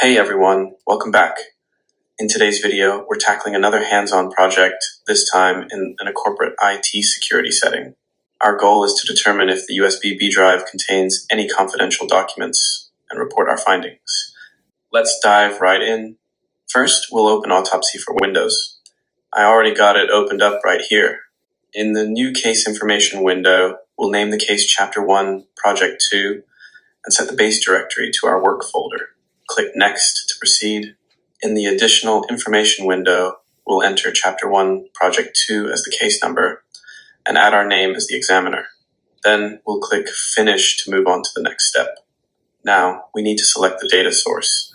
Hey everyone, welcome back. In today's video, we're tackling another hands-on project, this time in a corporate IT security setting. Our goal is to determine if the USB B drive contains any confidential documents and report our findings. Let's dive right in. First, we'll open Autopsy for Windows. I already got it opened up right here. In the new case information window, we'll name the case Chapter 1, Project 2, and set the base directory to our work folder. Click Next to proceed. In the additional information window, we'll enter Chapter 1, Project 2 as the case number and add our name as the examiner. Then we'll click Finish to move on to the next step. Now, we need to select the data source.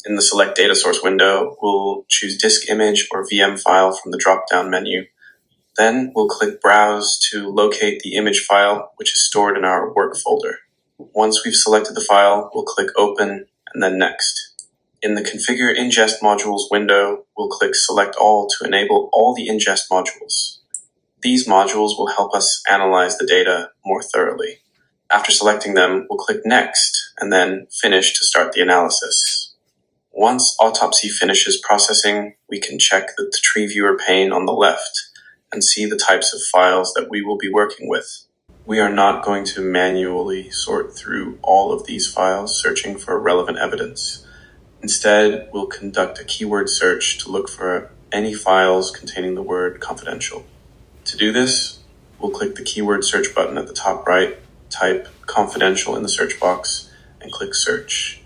In the Select Data Source window, we'll choose Disk Image or VM file from the drop-down menu. Then we'll click Browse to locate the image file, which is stored in our work folder. Once we've selected the file, we'll click Open and then Next. In the Configure Ingest Modules window, we'll click Select All to enable all the ingest modules. These modules will help us analyze the data more thoroughly. After selecting them, we'll click Next and then Finish to start the analysis. Once Autopsy finishes processing, we can check the tree viewer pane on the left and see the types of files that we will be working with. We are not going to manually sort through all of these files searching for relevant evidence. Instead, we'll conduct a keyword search to look for any files containing the word confidential. To do this, we'll click the keyword search button at the top right, type confidential in the search box, and click search.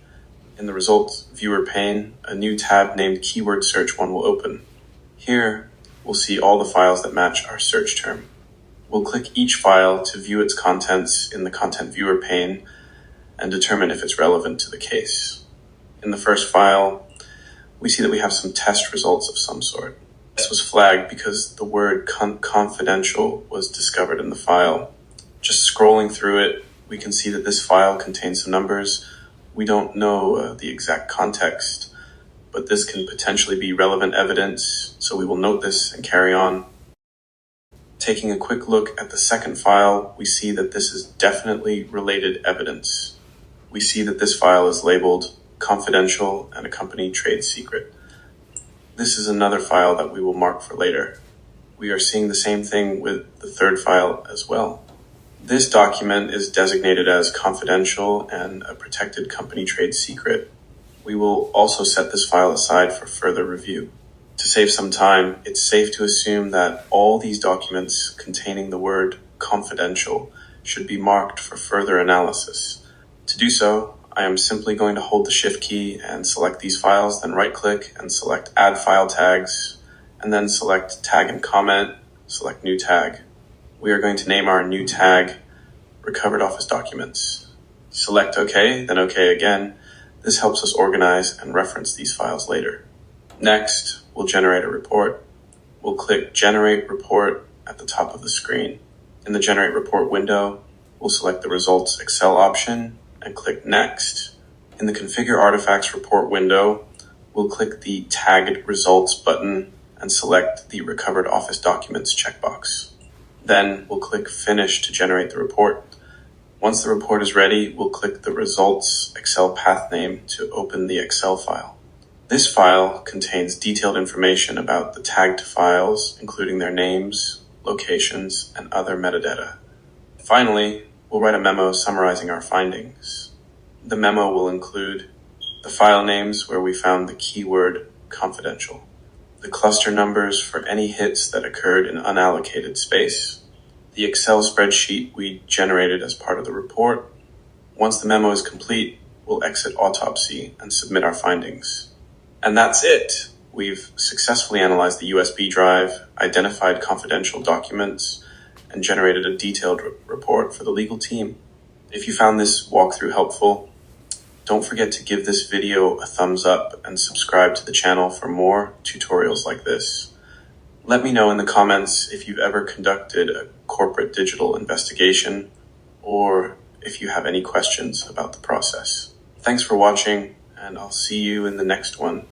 In the results viewer pane, a new tab named Keyword Search 1 will open. Here, we'll see all the files that match our search term. We'll click each file to view its contents in the Content Viewer pane and determine if it's relevant to the case. In the first file, we see that we have some test results of some sort. This was flagged because the word confidential was discovered in the file. Just scrolling through it, we can see that this file contains some numbers. We don't know the exact context, but this can potentially be relevant evidence, so we will note this and carry on. Taking a quick look at the second file, we see that this is definitely related evidence. We see that this file is labeled confidential and a company trade secret. This is another file that we will mark for later. We are seeing the same thing with the third file as well. This document is designated as confidential and a protected company trade secret. We will also set this file aside for further review. To save some time, it's safe to assume that all these documents containing the word confidential should be marked for further analysis. To do so, I am simply going to hold the Shift key and select these files, then right-click and select Add File Tags, and then select Tag and Comment, select New Tag. We are going to name our new tag Recovered Office Documents. Select OK, then OK again. This helps us organize and reference these files later. Next, we'll generate a report. We'll click Generate Report at the top of the screen. In the Generate Report window, we'll select the Results Excel option and click Next. In the Configure Artifacts Report window, we'll click the Tagged Results button and select the Recovered Office Documents checkbox. Then we'll click Finish to generate the report. Once the report is ready, we'll click the Results Excel path name to open the Excel file. This file contains detailed information about the tagged files, including their names, locations, and other metadata. Finally, we'll write a memo summarizing our findings. The memo will include the file names where we found the keyword confidential, the cluster numbers for any hits that occurred in unallocated space, the Excel spreadsheet we generated as part of the report. Once the memo is complete, we'll exit Autopsy and submit our findings. And that's it. We've successfully analyzed the USB drive, identified confidential documents, and generated a detailed report for the legal team. If you found this walkthrough helpful, don't forget to give this video a thumbs up and subscribe to the channel for more tutorials like this. Let me know in the comments if you've ever conducted a corporate digital investigation or if you have any questions about the process. Thanks for watching, and I'll see you in the next one.